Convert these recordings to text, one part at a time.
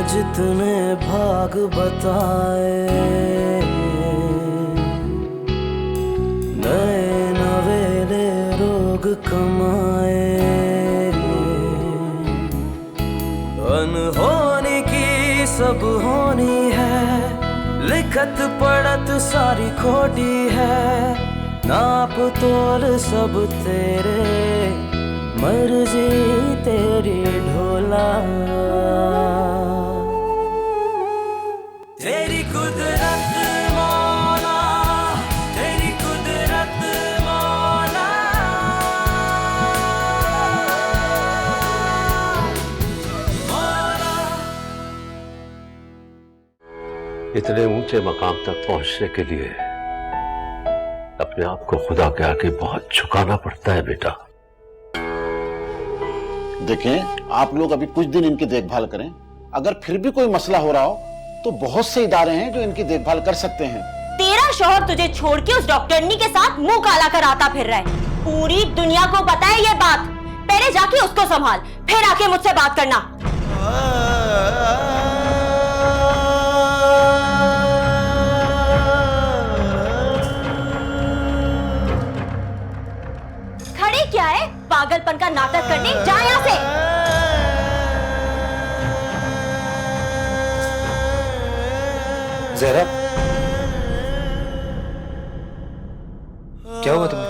जितने भाग बताए, नए नवेले रोग कमाए, अनहोनी की सब होनी है, लिखत पढ़त सारी खोटी है, नाप तोल सब तेरे, मर्जी तेरी ढोला, तेरी कुदरत मौला, तेरी कुदरत मौला, मौला। इतने ऊंचे मकाम तक पहुंचने के लिए अपने आप को खुदा के आगे बहुत झुकाना पड़ता है बेटा। देखें, आप लोग अभी कुछ दिन इनकी देखभाल करें। अगर फिर भी कोई मसला हो रहा हो तो बहुत से इदारे हैं जो इनकी देखभाल कर सकते हैं। तेरा शौहर तुझे छोड़ के उस डॉक्टरनी के साथ मुंह काला कर आता फिर रहा है। पूरी दुनिया को पता है ये बात। पहले जाके उसको संभाल, फिर आके मुझसे बात करना। खड़े क्या है? पागलपन का नाटक करने जा यहाँ से। ज़हरा, क्या हुआ तुम्हें?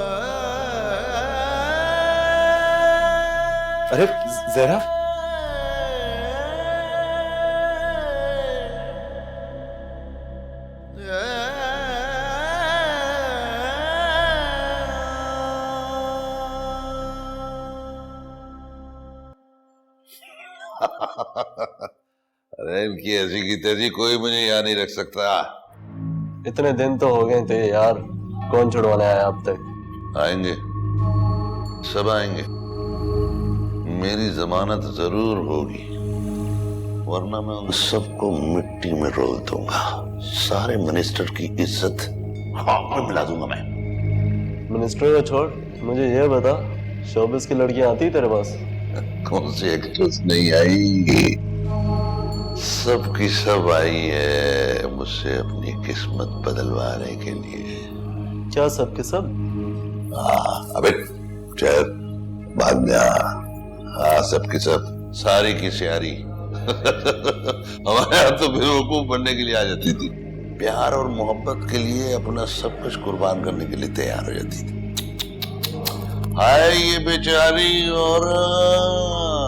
अरे ज़हरा, अरे इनकी ऐसी की तैसी कोई मुझे यहाँ नहीं रख सकता। इतने दिन तो हो गए थे यार, कौन छुड़वाने आया अब तक? आएंगे, सब आएंगे। मेरी जमानत जरूर होगी, वरना मैं उन सबको मिट्टी में रोल दूंगा। सारे मिनिस्टर की इज्जत खाक में मिला दूंगा मैं। मिनिस्टर को छोड़, मुझे ये बता, शोबिस की लड़कियां आती तेरे पास? कौन सी एक्ट्रेस नहीं आई? सब की सब आई है मुझसे अपनी किस्मत बदलवाने के लिए। क्या सब के सब? अबे चल बाद में। हाँ सब की सब, सारी की सारी। हमारे यहाँ तो बेवकूफ बनने के लिए आ जाती थी, प्यार और मोहब्बत के लिए अपना सब कुछ कुर्बान करने के लिए तैयार हो जाती थी। हाय ये बेचारी औरत,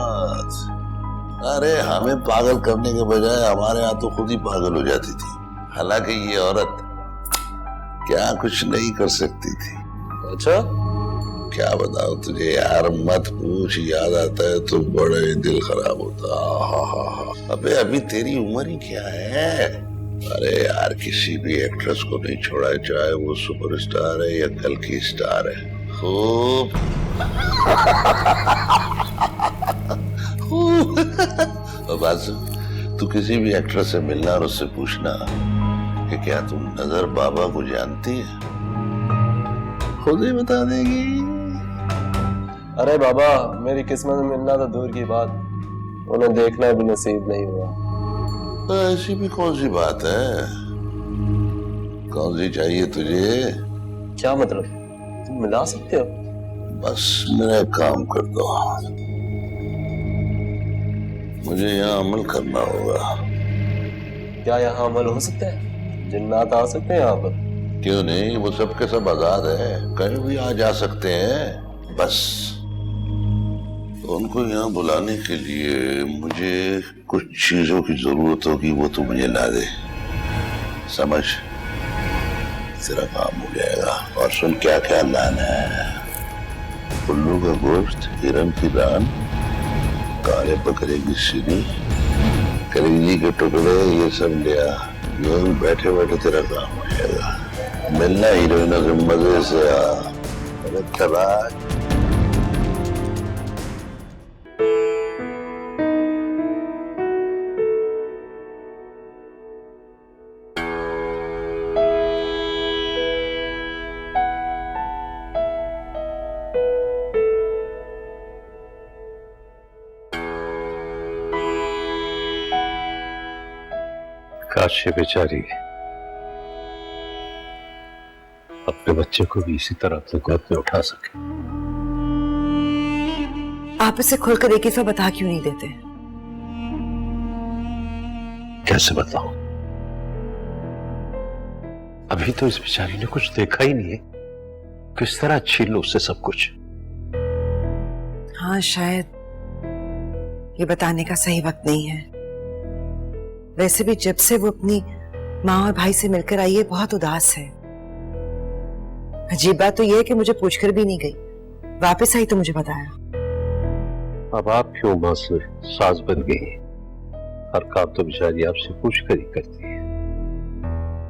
अरे हमें पागल करने के बजाय हमारे यहाँ तो खुद ही पागल हो जाती थी। हालांकि ये औरत क्या कुछ नहीं कर सकती थी। अच्छा, क्या बताओ तुझे यार, मत पूछ, याद आता है तो बड़ा ही दिल खराब होता। अबे अभी तेरी उम्र ही क्या है? अरे यार किसी भी एक्ट्रेस को नहीं छोड़ा है, चाहे वो सुपरस्टार है या कल की स्टार है। खूब बस तू किसी भी एक्ट्रेस से मिलना और उससे पूछना कि क्या तुम नजर बाबा को जानती है, खुद ही बता देगी। अरे बाबा, मेरी किस्मत में मिलना तो दूर की बात, उन्हें देखना भी नसीब नहीं हुआ। तो ऐसी भी कौन सी बात है? कौन सी चाहिए तुझे? क्या मतलब? तुम मिला सकते हो? बस मेरा काम कर दो, मुझे यहाँ अमल करना होगा। क्या यहाँ अमल हो सकता है? जिन्नात आ सकते हैं यहाँ पर? क्यों नहीं, वो सब के सब आजाद है, कहीं भी आ जा सकते हैं। बस तो उनको यहाँ बुलाने के लिए मुझे कुछ चीजों की जरूरत होगी, वो तो मुझे ला दे। समझ, तेरा काम हो जाएगा। और सुन क्या क्या लाना है? उल्लू का गोश्त, हिरन की रान, काले बकरे की सीनी, कलेजी के टुकड़े, ये सब ले आ। यही बैठे बैठे तेरा काम हो जाएगा। मिलना हीरोइनों से मजे से आ। अरे चला। काश ये बेचारी अपने बच्चे को भी इसी तरह अपने गोद में उठा सके। आप इसे खुलकर एक ही दफा बता क्यों नहीं देते? कैसे बताऊं? अभी तो इस बेचारी ने कुछ देखा ही नहीं है, किस तरह छीन लो उससे सब कुछ। हाँ, शायद ये बताने का सही वक्त नहीं है। वैसे भी जब से वो अपनी माँ और भाई से मिलकर आई है बहुत उदास है। अजीब बात तो ये है कि मुझे पूछकर भी नहीं गई, वापस आई तो मुझे बताया। अब आप क्यों मां से सास बन गई हैं? हर काम तो बेचारी आपसे पूछ कर ही करती है।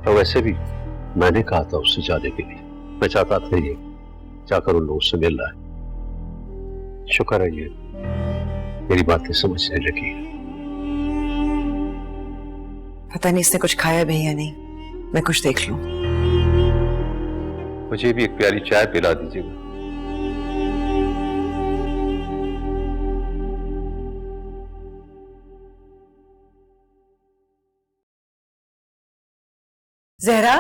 तो वैसे भी मैंने कहा था उससे जाने के लिए, मैं चाहता था ये जाकर उन लोगों से मिल रहा है। शुक्र है ये मेरी बातें समझने लगी। पता नहीं इसने कुछ खाया भी या नहीं, मैं कुछ देख लूं। मुझे भी एक प्यारी चाय पिला दीजिएगा। जहरा,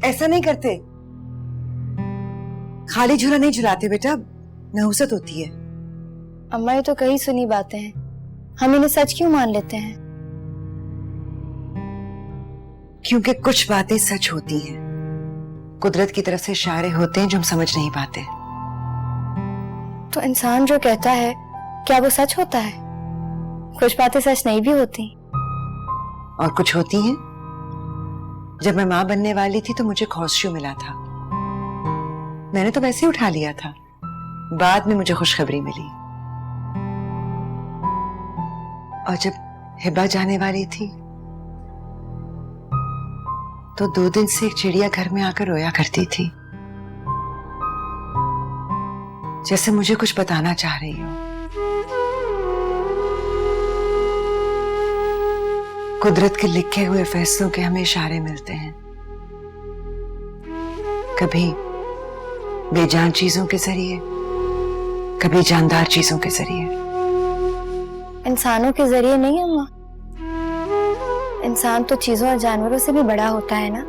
ऐसा नहीं करते। खाली झूला नहीं झुलाते बेटा, नहुसत होती है। अम्मा, ये तो कई सुनी बातें हैं, हम इन्हें सच क्यों मान लेते हैं? क्योंकि कुछ बातें सच होती हैं, कुदरत की तरफ से इशारे होते हैं जो हम समझ नहीं पाते। तो इंसान जो कहता है क्या वो सच होता है? कुछ बातें सच नहीं भी होती। और कुछ होती हैं। जब मैं मां बनने वाली थी तो मुझे खौशू मिला था, मैंने तो वैसे ही उठा लिया था। बाद में मुझे खुशखबरी मिली, और जब हिबा जाने वाली थी तो 2 दिन से एक चिड़िया घर में आकर रोया करती थी, जैसे मुझे कुछ बताना चाह रही हो। कुदरत के लिखे हुए फैसलों के हमें इशारे मिलते हैं, कभी बेजान चीजों के जरिए, कभी जानदार चीजों के जरिए। इंसानों के जरिए नहीं अम्मा, इंसान तो चीजों और जानवरों से भी बड़ा होता है ना।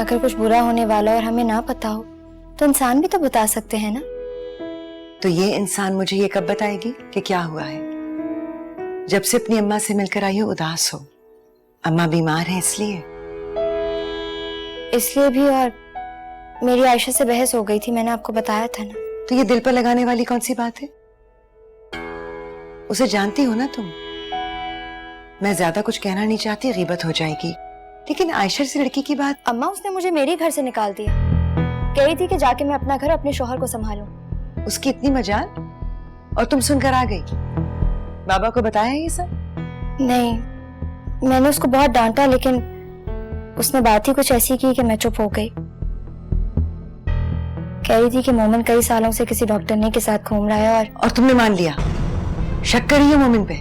अगर कुछ बुरा होने वाला और हमें ना पता हो तो इंसान भी तो बता सकते हैं ना। तो ये इंसान मुझे ये कब बताएगी कि क्या हुआ है? जब से अपनी अम्मा से मिलकर आई हो उदास हो। अम्मा बीमार है इसलिए भी, और मेरी आयशा से बहस हो गई थी, मैंने आपको बताया था ना। तो ये दिल पर लगाने वाली कौन सी बात है? उसे जानती हो ना तुम। मैं ज्यादा कुछ कहना नहीं चाहती, गीबत हो जाएगी, लेकिन आयशा से लड़की की बात। अम्मा, उसने मुझे मेरे घर से निकाल दिया, कह रही थी कि जाके मैं अपना घर अपने शौहर को संभालूं। उसकी इतनी मजाल, और तुम सुनकर आ गई। बाबा को बताया ये सब? नहीं, मैंने उसको बहुत डांटा, लेकिन उसने बात ही कुछ ऐसी की कि मैं चुप हो गई। कह रही थी कि मोमिन कई सालों से किसी डॉक्टरनी के साथ घूम रहा है, और तुमने मान लिया? शक कर रही हो मोमिन पे?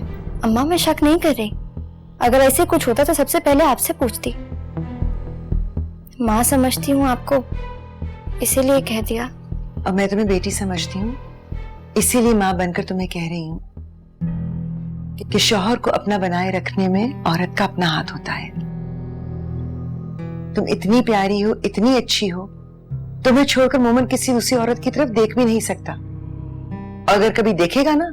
अम्मा, मैं शक नहीं कर रही। अगर ऐसे कुछ होता तो सबसे पहले आपसे पूछती। माँ समझती हूँ आपको, इसीलिए कह दिया। और मैं तुम्हें बेटी समझती हूँ, इसीलिए माँ बनकर तुम्हें कह रही हूँ कि शौहर को अपना बनाए रखने में औरत का अपना हाथ होता है। तुम इतनी प्यारी हो, इतनी अच्छी हो, तुम्हें छोड़कर मोमिन किसी दूसरी औरत की तरफ देख भी नहीं सकता। और अगर कभी देखेगा ना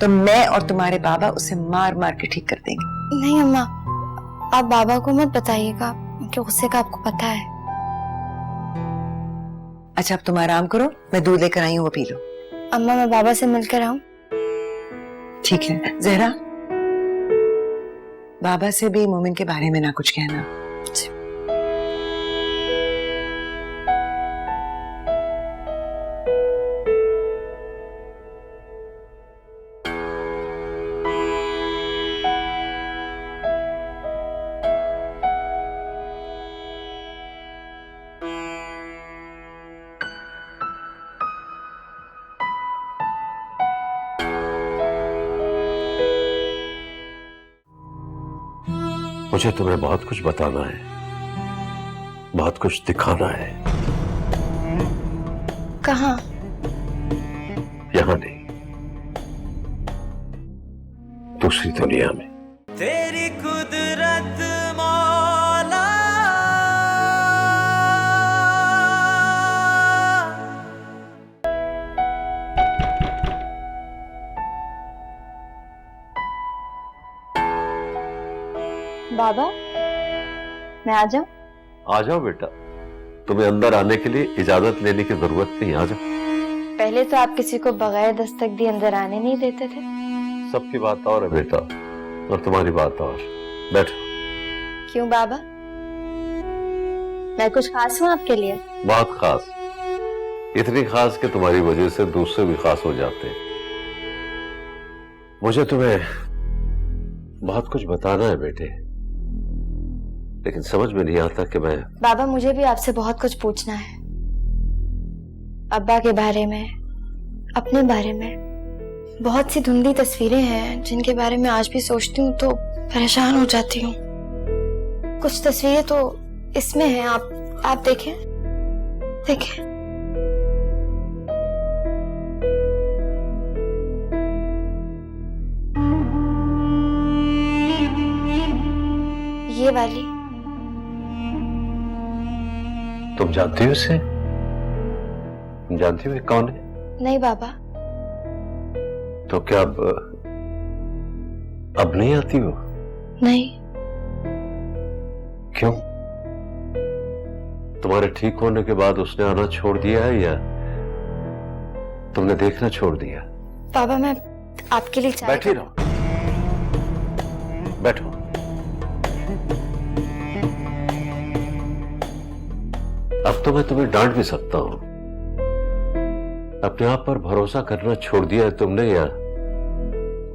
तो मैं और तुम्हारे बाबा उसे मार मार के ठीक कर देंगे। नहीं अम्मा, आप बाबा को मत बताइएगा, उनके गुस्से का आपको पता है। अच्छा, अब तुम आराम करो, मैं दूध लेकर आई हूँ, वो पी लो। अम्मा, मैं बाबा से मिलकर आऊं? ठीक है। जहरा, बाबा से भी मोमिन के बारे में ना कुछ कहना। मुझे तुम्हें बहुत कुछ बताना है, बहुत कुछ दिखाना है। कहाँ? यहां नहीं, दूसरी दुनिया में। तेरी कुदरत मौला। बाबा, मैं आ जाऊं? आ जाओ बेटा, तुम्हें अंदर आने के लिए इजाजत लेने की जरूरत नहीं, आ जाओ। पहले तो आप किसी को बगैर दस्तक दिए अंदर आने नहीं देते थे। सबकी बात और है बेटा, और तुम्हारी बात और। बैठो। क्यों बाबा, मैं कुछ खास हूँ आपके लिए? बहुत खास, इतनी खास कि तुम्हारी वजह से दूसरे भी खास हो जाते हैं। मुझे तुम्हें बहुत कुछ बताना है बेटे, लेकिन समझ में नहीं आता कि मैं। बाबा, मुझे भी आपसे बहुत कुछ पूछना है। अब्बा के बारे में, अपने बारे में। बहुत सी धुंधली तस्वीरें हैं जिनके बारे में आज भी सोचती हूँ तो परेशान हो जाती हूँ। कुछ तस्वीरें तो इसमें हैं, आप देखें, देखें। ये वाली। तुम जानती हो इसे? तुम जानती हो ये कौन है? नहीं बाबा। तो क्या अब नहीं आती हो? नहीं। क्यों? तुम्हारे ठीक होने के बाद उसने आना छोड़ दिया है या तुमने देखना छोड़ दिया? बाबा, मैं आपके लिए चाय। बैठी रहो, बैठो। अब तो मैं तुम्हें डांट भी सकता हूं। अपने आप पर भरोसा करना छोड़ दिया है तुमने या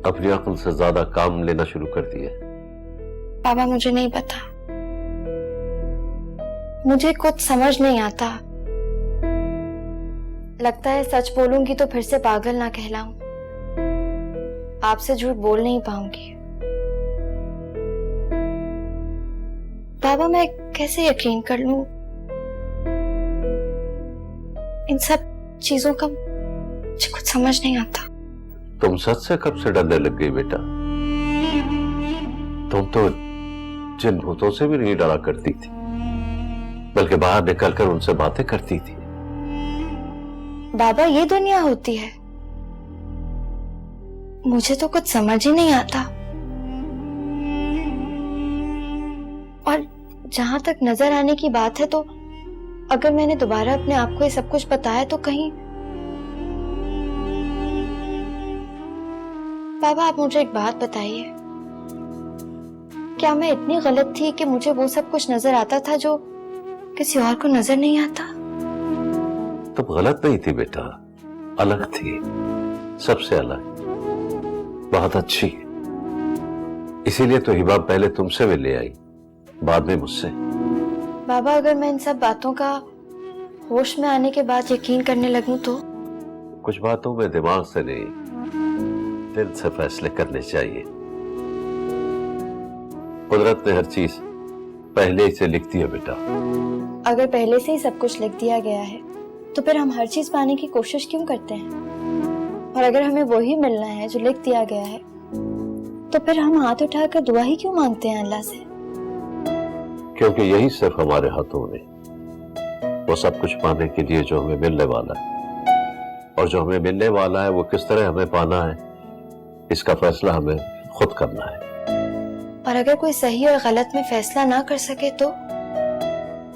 अपनी अक्ल से ज्यादा काम लेना शुरू कर दिया? बाबा, मुझे नहीं पता, मुझे कुछ समझ नहीं आता। लगता है सच बोलूंगी तो फिर से पागल ना कहलाऊं। आपसे झूठ बोल नहीं पाऊंगी। बाबा, मैं कैसे यकीन कर लूं इन सब चीजों का? मुझे कुछ समझ नहीं आता। तुम सच से कब से डरने लग गई बेटा? तुम तो जिन भूतों से भी नहीं डरा करती थी, बल्कि बाहर निकलकर उनसे बातें करती थी। बाबा, ये दुनिया होती है? मुझे तो कुछ समझ ही नहीं आता। और जहां तक नजर आने की बात है, तो अगर मैंने दोबारा अपने आप को ये सब कुछ बताया तो कहीं। बाबा, आप मुझे एक बात बताइए, क्या मैं इतनी गलत थी कि मुझे वो सब कुछ नजर आता था जो किसी और को नजर नहीं आता? तुम गलत नहीं थी बेटा, अलग थी, सबसे अलग, बहुत अच्छी। इसीलिए तो हिबा पहले तुमसे भी ले आई, बाद में मुझसे। बाबा, अगर मैं इन सब बातों का होश में आने के बाद यकीन करने लगूं तो? कुछ बातों में दिमाग से नहीं, दिल से फैसले करने चाहिए। कुदरत ने हर चीज पहले ही से लिख दी है बेटा। अगर पहले से ही सब कुछ लिख दिया गया है तो फिर हम हर चीज पाने की कोशिश क्यों करते हैं? और अगर हमें वही मिलना है जो लिख दिया गया है तो फिर हम हाथ उठाकर दुआ ही क्यों मांगते हैं अल्लाह से? क्योंकि यही सिर्फ हमारे हाथों में वो सब कुछ पाने के लिए जो हमें मिलने वाला है, और जो हमें मिलने वाला है वो किस तरह हमें पाना है, इसका फैसला हमें खुद करना है। और अगर कोई सही और गलत में फैसला ना कर सके तो?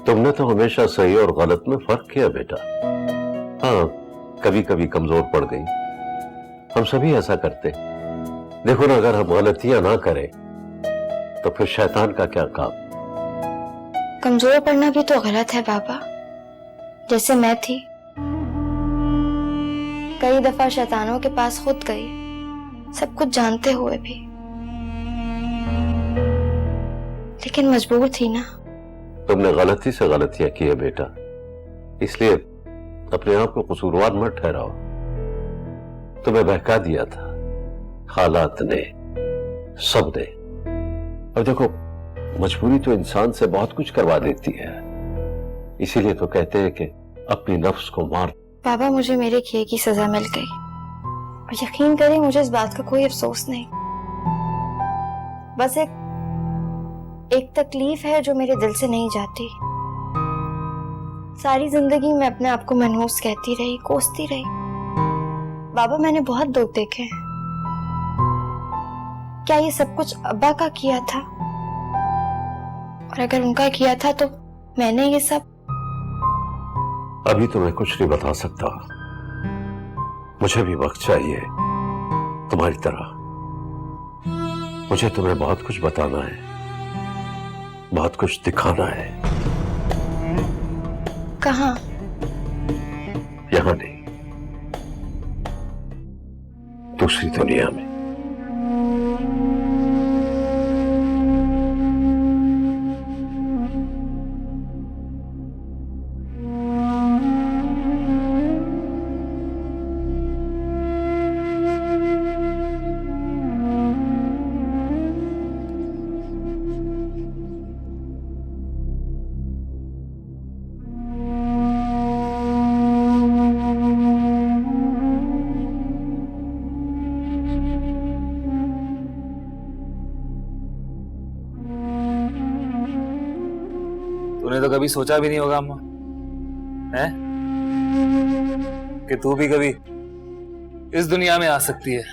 तुमने तो हमेशा सही और गलत में फर्क किया बेटा। हाँ, कभी कभी कमजोर पड़ गई, हम सभी ऐसा करते। देखो ना, अगर हम गलतियां ना करें तो फिर शैतान का क्या काम? कमजोर पड़ना भी तो गलत है बाबा, जैसे मैं थी। कई दफा शैतानों के पास खुद गई, सब कुछ जानते हुए भी, लेकिन मजबूर थी ना। तुमने गलती से गलतियां की है बेटा, इसलिए अपने आप को कसूरवार मत ठहराओ। तुम्हें बहका दिया था हालात ने, सब ने। और देखो, मजबूरी तो इंसान से बहुत कुछ करवा देती है, इसीलिए तो कहते हैं कि अपनी नफ्स को मार। बाबा, मुझे मेरे किए की सजा मिल गई, और यकीन करें मुझे इस बात का कोई अफसोस नहीं। बस एक तकलीफ है जो मेरे दिल से नहीं जाती। सारी जिंदगी मैं अपने आप को मनहूस कहती रही, कोसती रही। बाबा, मैंने बहुत दुख देखे हैं। क्या ये सब कुछ अब्बा का किया था? और अगर उनका किया था तो मैंने ये सब? अभी तो मैं कुछ नहीं बता सकता। मुझे भी वक्त चाहिए तुम्हारी तरह। मुझे तुम्हें बहुत कुछ बताना है, बहुत कुछ दिखाना है। कहाँ? यहां नहीं, दूसरी दुनिया में। तूने तो कभी सोचा भी नहीं होगा अम्मा, है कि तू भी कभी इस दुनिया में आ सकती है।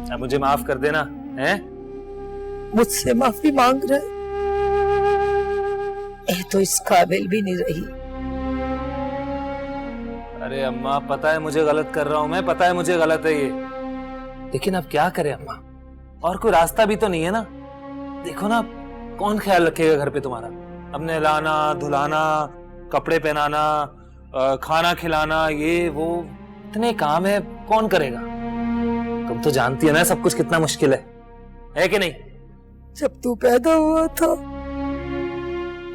अब मुझे माफ कर देना, है? मुझसे माफी मांग रहे? ये तो इस काबिल भी नहीं रही। अरे अम्मा, पता है मुझे गलत कर रहा हूं मैं, पता है मुझे गलत है ये, लेकिन अब क्या करें अम्मा, और कोई रास्ता भी तो नहीं है ना। देखो ना, कौन ख्याल रखेगा घर पे तुम्हारा? अब नहलाना, धुलाना, कपड़े पहनाना, खाना खिलाना, ये वो इतने काम है, कौन करेगा? तुम तो जानती है ना सब कुछ कितना मुश्किल है कि नहीं? जब तू पैदा हुआ था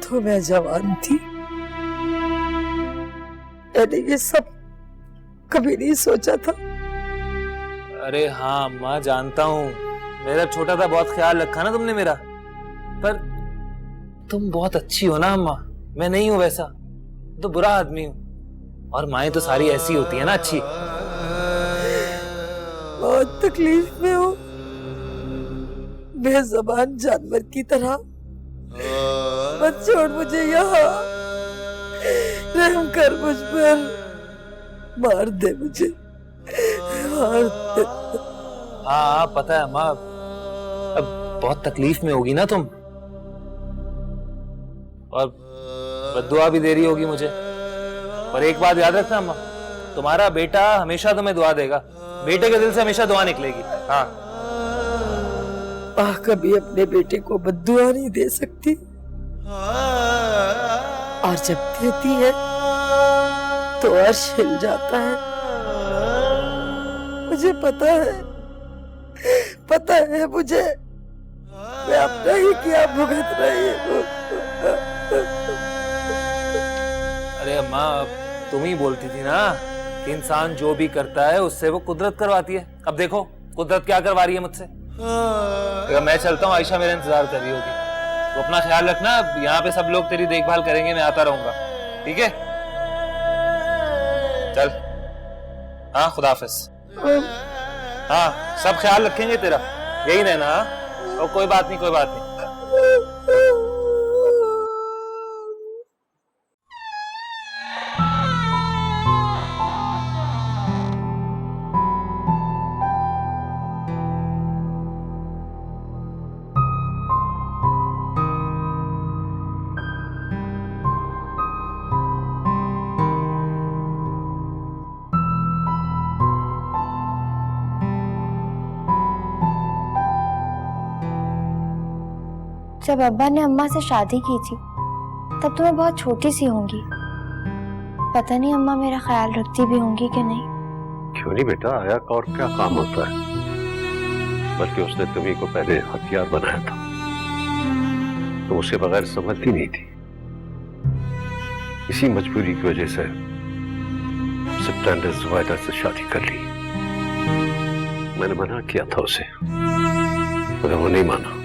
तो मैं जवान थी। मैंने ये सब कभी नहीं सोचा था। अरे हाँ अम्मा, जानता हूँ, मेरा छोटा था, बहुत ख्याल रखा ना तुमने मेरा, पर तुम बहुत अच्छी हो ना अम्मा, मैं नहीं हूं वैसा, तो बुरा आदमी हूं। और माएं तो सारी ऐसी होती है ना, अच्छी। बहुत तकलीफ में हो, बेज़बान जानवर की तरह। मत छोड़ मुझे यहाँ, रहम कर मुझ पर, मार दे मुझे, मार दे। हाँ पता है अम्मा, अब बहुत तकलीफ में होगी ना तुम, और बद्दुआ भी दे रही होगी मुझे। पर एक बात याद रखना अम्मा, तुम्हारा बेटा हमेशा तुम्हें दुआ देगा, बेटे के दिल से हमेशा दुआ निकलेगी। हाँ, माँ कभी अपने बेटे को बद्दुआ नहीं दे सकती, और जब देती है तो अर्श हिल जाता है। मुझे पता है मुझे, मैं अपना ही क्या भुगत रही हूँ। अरे अम्मा, तुम ही बोलती थी ना कि इंसान जो भी करता है उससे वो कुदरत करवाती है। अब देखो कुदरत क्या करवा रही है मुझसे। तो मैं चलता हूँ, आयशा मेरा इंतजार कर रही होगी। तो अपना ख्याल रखना, यहाँ पे सब लोग तेरी देखभाल करेंगे, मैं आता रहूंगा, ठीक है? चल, हाँ खुदा हाफिज। हाँ सब ख्याल रखेंगे तेरा, यही रहना। हाँ, और कोई बात नहीं, कोई बात नहीं। जब अब्बा ने अम्मा से शादी की थी तब तो मैं बहुत छोटी सी होंगी। पता नहीं अम्मा मेरा ख्याल रखती भी होंगी कि नहीं। क्यों नहीं बेटा, आया का और क्या काम होता है, बल्कि उसने तुम्ही को पहले हथियार बनाया था, तुम उसके बगैर संभलती नहीं थी। इसी मजबूरी की वजह से सिप्टेंडर जुबैदा से शादी कर ली। मैंने मना किया था उसे, मगर वो नहीं माना।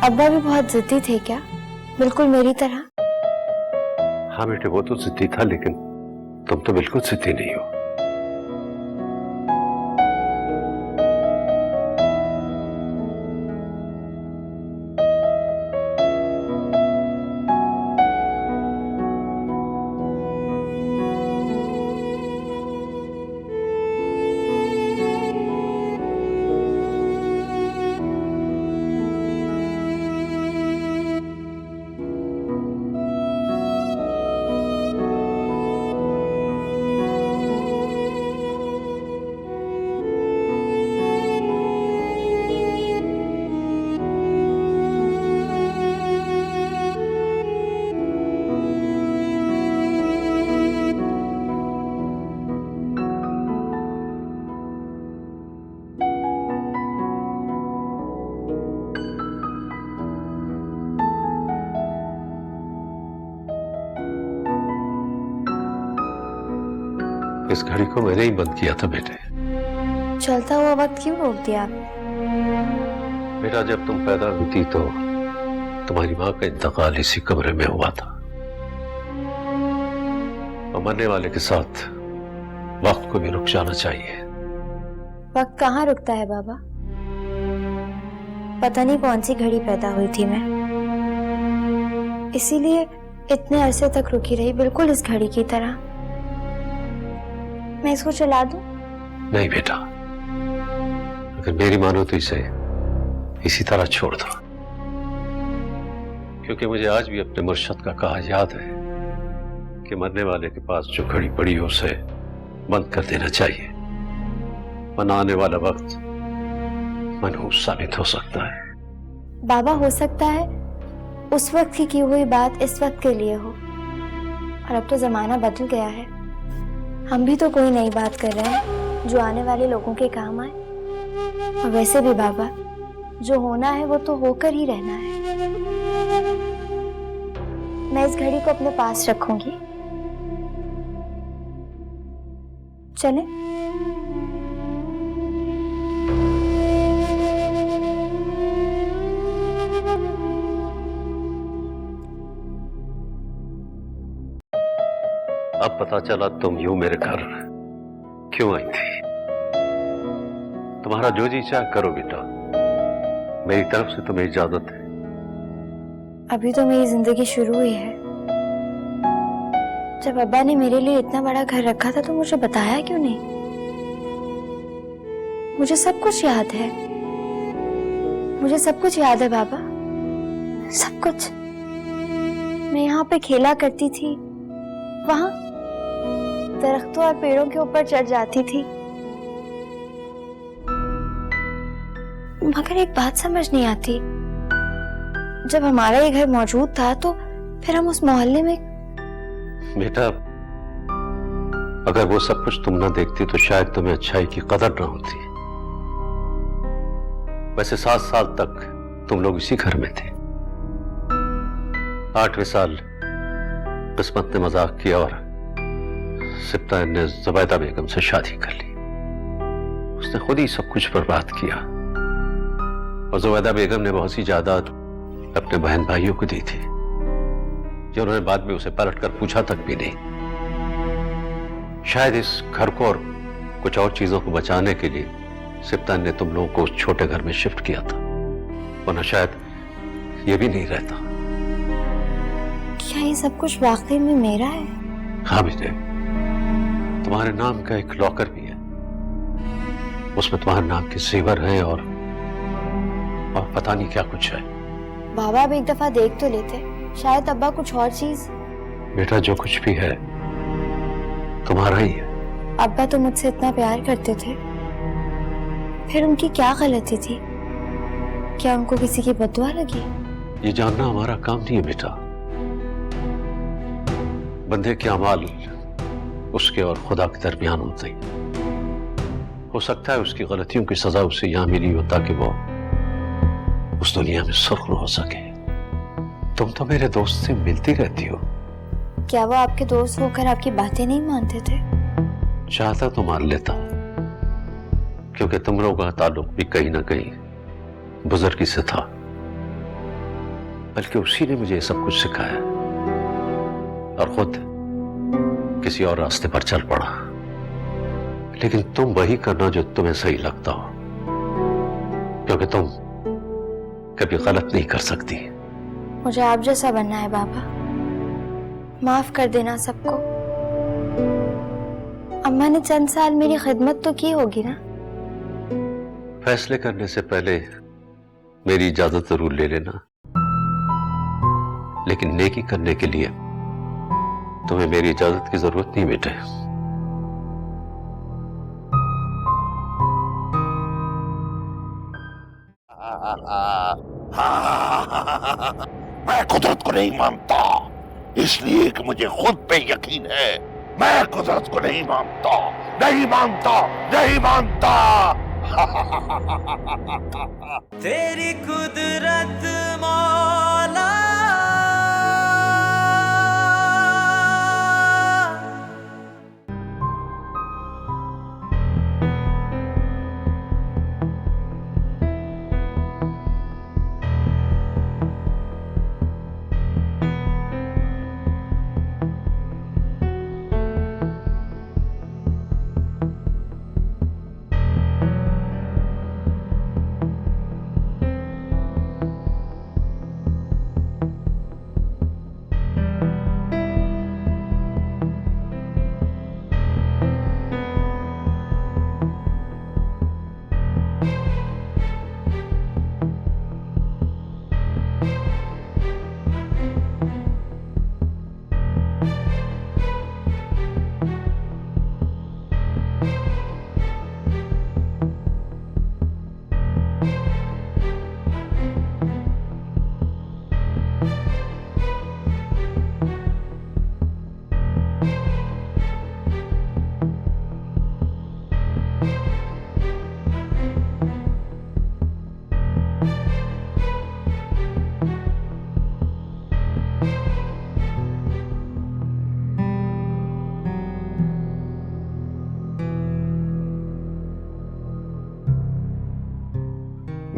अब्बा भी बहुत जिद्दी थे क्या, बिल्कुल मेरी तरह? हाँ बेटे, वो तो जिद्दी था, लेकिन तुम तो बिल्कुल जिद्दी नहीं हो। इस घड़ी को मैंने ही बंद किया था बेटे। चलता हुआ वक्त क्यों रोक दिया आप? बेटा, जब तुम पैदा हुई थी तो तुम्हारी माँ का इंतकाल इसी कमरे में हुआ था, और मरने वाले के साथ वक्त को भी रुक जाना चाहिए। वक्त कहाँ रुकता है बाबा? पता नहीं कौन सी घड़ी पैदा हुई थी मैं, इसीलिए इतने अरसे तक रुकी रही, बिल्कुल इस घड़ी की तरह। मैं इसको चला दूं? नहीं बेटा, अगर मेरी मानो तो इसे इसी तरह छोड़ दो, क्योंकि मुझे आज भी अपने मुर्शद का कहा याद है कि मरने वाले के पास जो घड़ी पड़ी हो उसे बंद कर देना चाहिए, वरना आने वाला वक्त मनहूस साबित हो सकता है। बाबा, हो सकता है उस वक्त की हुई बात इस वक्त के लिए हो, और अब तो जमाना बदल गया है। हम भी तो कोई नई बात कर रहे हैं जो आने वाले लोगों के काम आए। और वैसे भी बाबा, जो होना है वो तो होकर ही रहना है। मैं इस घड़ी को अपने पास रखूंगी। चले? अब पता चला तुम यूं मेरे घर क्यों आई थी। तुम्हारा जो जी चाहे करो बेटा, मेरी तरफ से तुम्हें इजाजत है। अभी तो मेरी जिंदगी शुरू हुई है। जब अब्बा ने मेरे लिए इतना बड़ा घर रखा था तो मुझे बताया क्यों नहीं? मुझे सब कुछ याद है, मुझे सब कुछ याद है बाबा, सब कुछ। मैं यहाँ पे खेला करती थी, वहां दरख्तों और पेड़ों के ऊपर चढ़ जाती थी। मगर एक बात समझ नहीं आती, जब हमारा ये घर मौजूद था तो फिर हम उस मोहल्ले में। बेटा, अगर वो सब कुछ तुम ना देखती तो शायद तुम्हें अच्छाई की कदर ना होती। वैसे 7 साल तक तुम लोग इसी घर में थे। 8वें साल किस्मत ने मजाक किया और सिप्तान ने जुबैदा बेगम से शादी कर ली। उसने खुद ही सब कुछ बर्बाद किया, और जुबैदा बेगम ने बहुत सी जायदाद अपने बहन भाइयों को दी थी, जो उन्होंने बाद में उसे पलट कर पूछा तक भी नहीं। शायद इस घर को और कुछ और चीजों को बचाने के लिए सिप्तान ने तुम लोगों को उस छोटे घर में शिफ्ट किया था, वरना शायद ये भी नहीं रहता। क्या ये सब कुछ वाकई में मेरा है? हाँ बेटे, तुम्हारे नाम का एक लॉकर भी है, उसमें तुम्हारे नाम के जेवर हैं और पता नहीं क्या कुछ है। बाबा, अब एक दफा देख तो लेते, शायद अब्बा कुछ और चीज। बेटा, जो कुछ भी है तुम्हारा ही है। अब्बा तो मुझसे इतना प्यार करते थे, फिर उनकी क्या गलती थी? क्या उनको किसी की बददुआ लगी? ये जानना हमारा काम नहीं है बेटा। बंदे के अमाल उसके और खुदा के दरमियान होते हैं। हो सकता है उसकी गलतियों की सजा उसे यहां मिली हो ताकि वो उस दुनिया में सुरखरू हो सके। तुम तो मेरे दोस्त से मिलती रहती हो। क्या वो आपके दोस्त होकर आपकी बातें नहीं मानते थे? चाहता तो मान लेता, क्योंकि तुम लोगों का ताल्लुक भी कहीं ना कहीं बुजुर्गी से था, बल्कि उसी ने मुझे सब कुछ सिखाया और खुद किसी और रास्ते पर चल पड़ा। लेकिन तुम वही करना जो तुम्हें सही लगता हो, क्योंकि तुम कभी गलत नहीं कर सकती। मुझे आप जैसा बनना है बाबा। माफ कर देना सबको। अम्मा ने चंद साल मेरी खिदमत तो की होगी ना? फैसले करने से पहले मेरी इजाजत जरूर ले लेना, लेकिन नेकी करने के लिए तुम्हें मेरी इजाजत की जरूरत नहीं बेटे। मैं कुदरत को नहीं मानता, इसलिए कि मुझे खुद पे यकीन है। मैं कुदरत को नहीं मानता, नहीं मानता, नहीं मानता। तेरी कुदरत मौला,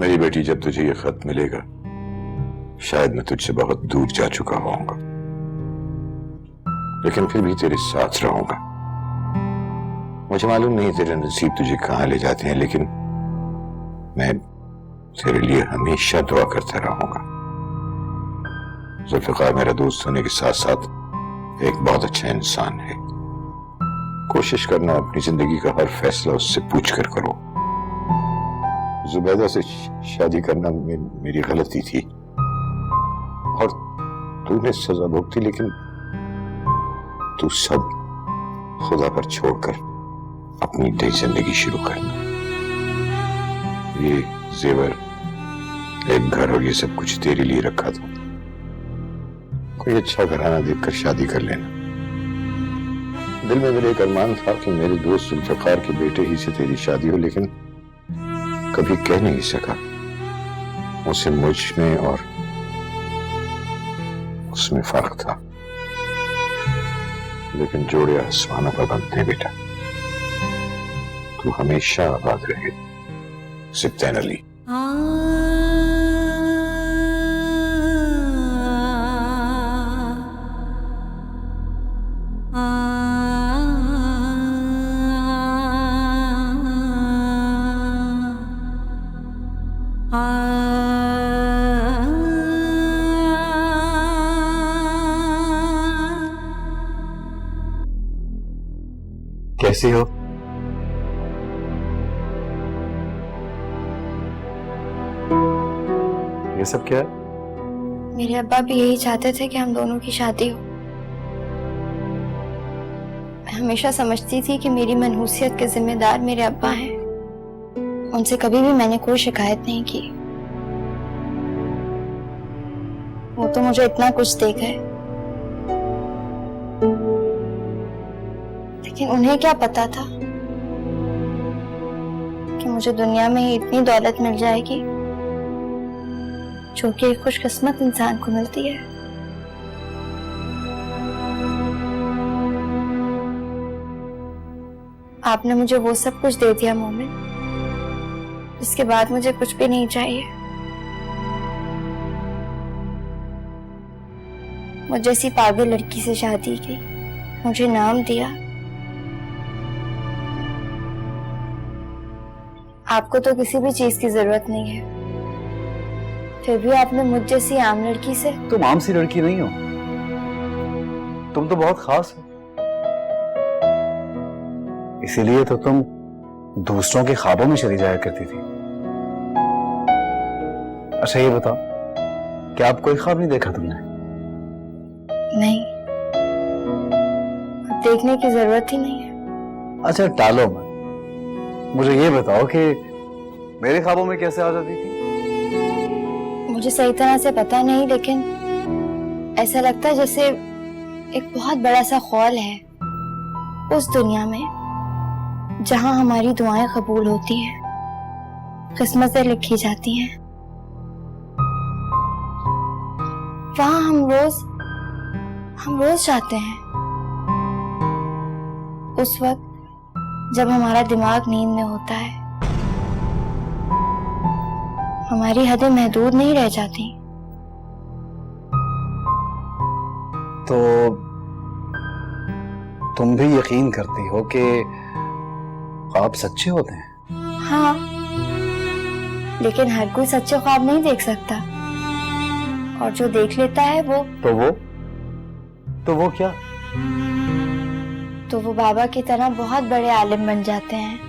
मेरी बेटी, जब तुझे ये खत मिलेगा शायद मैं तुझसे बहुत दूर जा चुका होऊंगा, लेकिन फिर भी तेरे साथ रहूंगा। मुझे मालूम नहीं तेरे नसीब तुझे कहां ले जाते हैं, लेकिन मैं तेरे लिए हमेशा दुआ करता रहूंगा। जुल्फिकार मेरा दोस्त होने के साथ साथ एक बहुत अच्छा इंसान है। कोशिश करना अपनी जिंदगी का हर फैसला उससे पूछ कर करो। जुबैदा से शादी करना मेरी गलती थी और तूने सजा भुगती, लेकिन तू सब खुदा पर छोड़कर अपनी नई जिंदगी शुरू करना। ये जेवर, एक घर और ये सब कुछ तेरे लिए रखा था। कोई अच्छा घराना देखकर शादी कर लेना। दिल में मेरे एक अरमान था कि मेरे दोस्त जुल्फिकार के बेटे ही से तेरी शादी हो, लेकिन कभी कह नहीं सका। उसे मुझ में और उसमें फर्क था, लेकिन जोड़े आसमानों पर बनते हैं बेटा। तू हमेशा आबाद रहे। सिप्तैन अली। कैसी हो? ये सब क्या है? मेरे अब्बा भी यही चाहते थे कि हम दोनों की शादी हो। मैं हमेशा समझती थी कि मेरी मनहूसियत के जिम्मेदार मेरे अब्बा हैं। उनसे कभी भी मैंने कोई शिकायत नहीं की। वो तो मुझे इतना कुछ दे गए, लेकिन उन्हें क्या पता था कि मुझे दुनिया में ही इतनी दौलत मिल जाएगी जो कि एक खुशकिस्मत इंसान को मिलती है। आपने मुझे वो सब कुछ दे दिया मोमिन, इसके बाद मुझे कुछ भी नहीं चाहिए। मुझे जैसी पागल लड़की से शादी की, मुझे नाम दिया। आपको तो किसी भी चीज की जरूरत नहीं है, फिर भी आपने मुझ जैसी आम लड़की से। तुम आम सी लड़की नहीं हो, तुम तो बहुत खास हो। इसीलिए तो तुम दूसरों के ख्वाबों में चली जाया करती थी। अच्छा ये बताओ, क्या आप कोई ख्वाब नहीं देखा तुमने? नहीं, अब देखने की जरूरत ही नहीं है। अच्छा टालो मत, मुझे ये बताओ कि मेरे ख्वाबों में कैसे आ जाती थी? मुझे सही तरह से पता नहीं, लेकिन ऐसा लगता है जैसे एक बहुत बड़ा सा ख्वाल है उस दुनिया में जहां हमारी दुआएं कबूल होती हैं, किस्मतें लिखी जाती हैं। वहां हम रोज जाते हैं। उस वक्त जब हमारा दिमाग नींद में होता है, हमारी हदें महदूद नहीं रह जाती। तो तुम भी यकीन करती हो कि ख्वाब सच्चे होते हैं? हाँ, लेकिन हर कोई सच्चे ख्वाब नहीं देख सकता, और जो देख लेता है वो क्या? तो वो बाबा की तरह बहुत बड़े आलिम बन जाते हैं।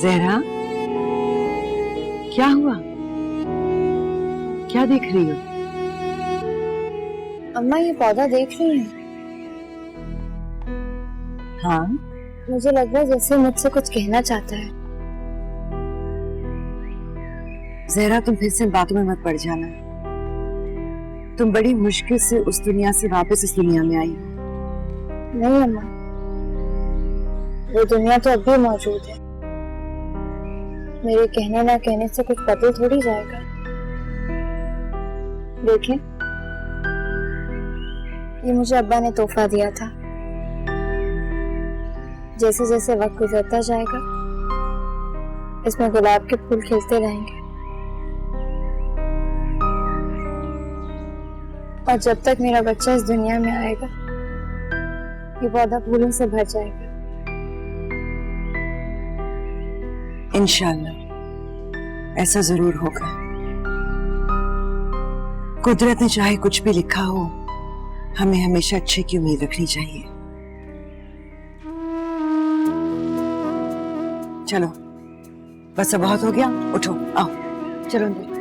जहरा, क्या हुआ? क्या देख रही हो? अम्मा ये पौधा देख रही हैं? हाँ, मुझे लग रहा है जैसे मुझसे कुछ कहना चाहता है। जहरा, तुम फिर से बातों में मत पड़ जाना। तुम बड़ी मुश्किल से उस दुनिया से वापस इस दुनिया में आई हो। नहीं अम्मा, वो दुनिया तो अब भी मौजूद है। मेरे कहने ना कहने से कुछ बदल थोड़ी जाएगा। देखें, ये मुझे अब्बा ने तोहफा दिया था। जैसे जैसे वक्त गुजरता जाएगा, इसमें गुलाब के फूल खिलते रहेंगे, और जब तक मेरा बच्चा इस दुनिया में आएगा, ये पौधा फूलों से भर जाएगा। इंशाल्लाह ऐसा जरूर होगा। कुदरत ने चाहे कुछ भी लिखा हो, हमें हमेशा अच्छे की उम्मीद रखनी चाहिए। चलो, बस अब बहुत हो गया, उठो, आओ, चलो अंदर।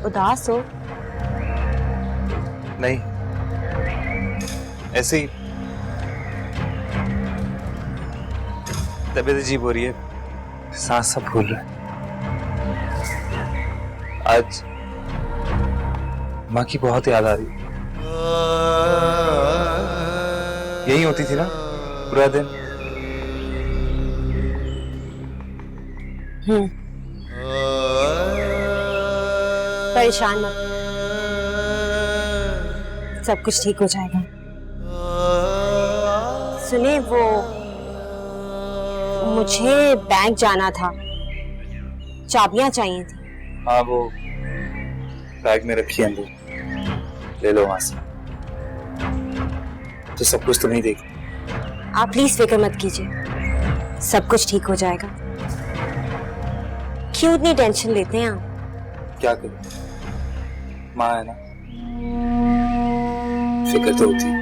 उदास हो? नहीं, ऐसे ही तबीयत अजीब हो रही है, सांस सब फूल रहा है। आज माँ की बहुत याद आ रही है। यही होती थी ना पूरा दिन? परेशान मत, सब कुछ ठीक हो जाएगा। सुने, वो मुझे बैंक जाना था, चाबियां चाहिए थी। हाँ, वो बैग में रखी है अंदर, ले लो वहां से। तो सब कुछ तो नहीं देख। आप प्लीज फिक्र मत कीजिए, सब कुछ ठीक हो जाएगा। क्यों इतनी टेंशन लेते हैं आप? क्या करूं, माँ है ना, फिक्र तो होती है।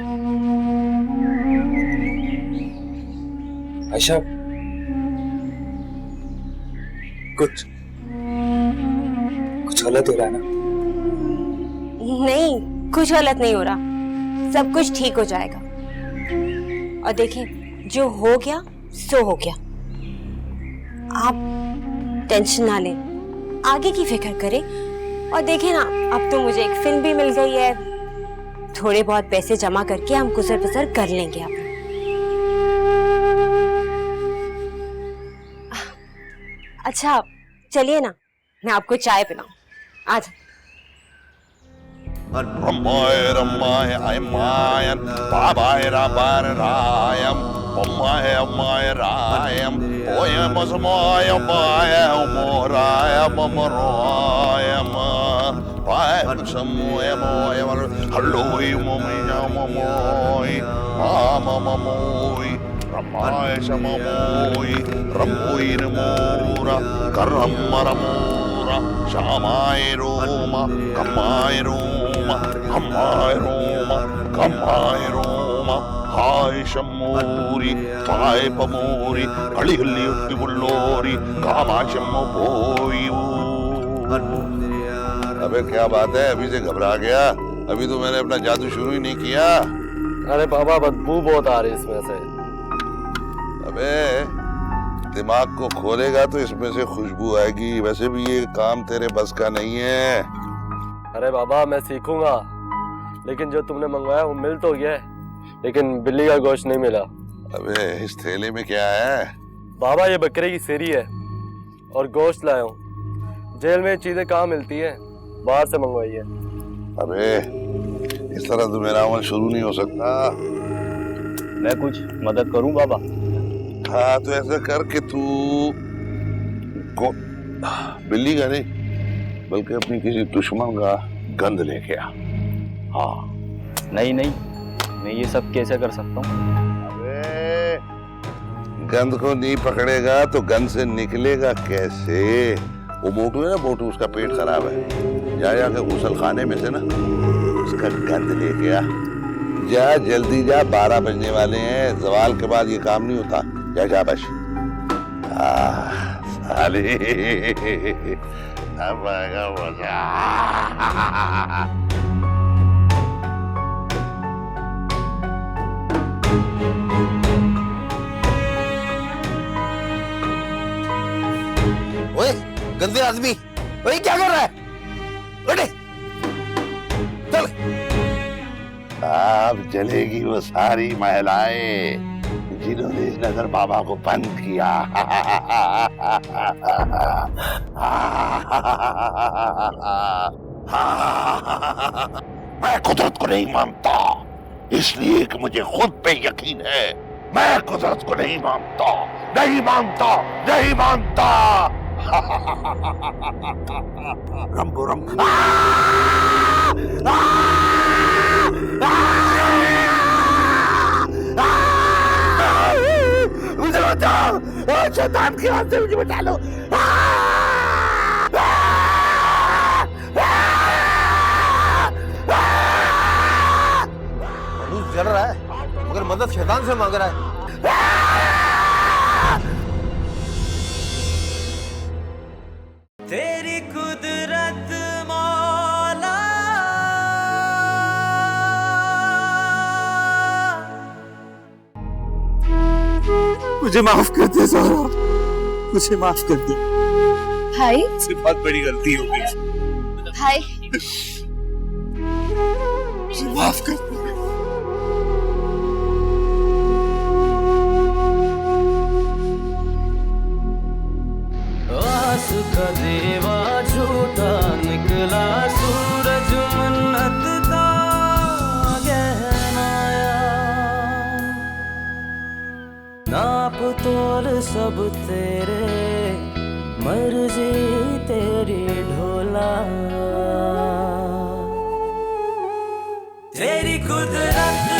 आयशा, कुछ गलत हो रहा है ना? नहीं, कुछ गलत नहीं हो रहा, सब कुछ ठीक हो जाएगा। और देखिए, जो हो गया सो हो गया, आप टेंशन ना लें, आगे की फिक्र करें। और देखिए ना, अब तो मुझे एक फिल्म भी मिल गई है, थोड़े बहुत पैसे जमा करके हम गुजर बसर कर लेंगे। आप अच्छा चलिए ना, मैं आपको चाय पिलाऊं। आज रमाय रमाय अयमायन बाबाय राबार रायम पम्माय अम्माय रायम ओय मसमाय बाय मोराय ममरायम पाय समोय मोय हल्लोय मोमया मोय माममोय रमाय सममोय रमोय रमोरा करमरमोरा श्यामाय रोमा कमाय रोमा हमाय रोमा कमाय रोमा हाय शम्मूरी पाय पमूरी हळिहल्ली उट्टी बुल्लोरी कामाशम्मो पोयू। अबे क्या बात है, अभी से घबरा गया? अभी तो मैंने अपना जादू शुरू ही नहीं किया। अरे बाबा, बदबू बहुत आ रही है इसमें से। अबे दिमाग को खोलेगा तो इसमें से खुशबू आएगी। वैसे भी ये काम तेरे बस का नहीं है। अरे बाबा, मैं सीखूंगा, लेकिन जो तुमने मंगवाया वो मिल तो गया, लेकिन बिल्ली का गोश्त नहीं मिला। अबे इस थैले में क्या है? बाबा, ये बकरे की सेरी है और गोश्त लाया हूँ। जेल में चीजें कहाँ मिलती है, बाहर से मंगवाई है। अबे इस तरह तो मेरा अमल शुरू नहीं हो सकता। मैं कुछ मदद करूं बाबा? हाँ तो ऐसा कर कि तू बिल्ली का नहीं बल्कि अपनी किसी दुश्मन का गंध लेके आ। हाँ नहीं नहीं, मैं ये सब कैसे कर सकता हूँ? अबे गंध को नहीं पकड़ेगा तो गंध से निकलेगा कैसे? वो मोटू है ना, मोटू, उसका पेट खराब है। जा जाके गुसल खाने में से ना उसका गंध लेके आ। जा जल्दी जा, 12 बजने वाले हैं। सवाल के बाद ये काम नहीं होता। जा जा बस। साले अब आएगा मजा। ओए गंदे आदमी, ओए क्या कर रहा है? उठे, चल। अब जलेगी वो सारी महिलाएं जिन्होंने इस नजर बाबा को बंद किया। मैं कुदरत को नहीं मानता, इसलिए कि मुझे खुद पे यकीन है। मैं कुदरत को नहीं मानता, नहीं मानता, नहीं मानता। रंबो रंबो मुझे बचाओ, शैतान के हाथ से मुझे बचा लो। मनुष्य जल रहा है मगर मदद शैतान से मांग रहा है। तेरी कुदरत मौला, मुझे माफ कर दे ज़ोहरा, मुझे माफ कर दे। भाई मुझसे बहुत बड़ी गलती हो गई। भाई मुझे माफ कर दे। आस का देवा झूठा निकला, सूरज मन्नत का गहनाया। नाप तोल सब तेरे, मर्जी तेरी ढोला। तेरी कुदरत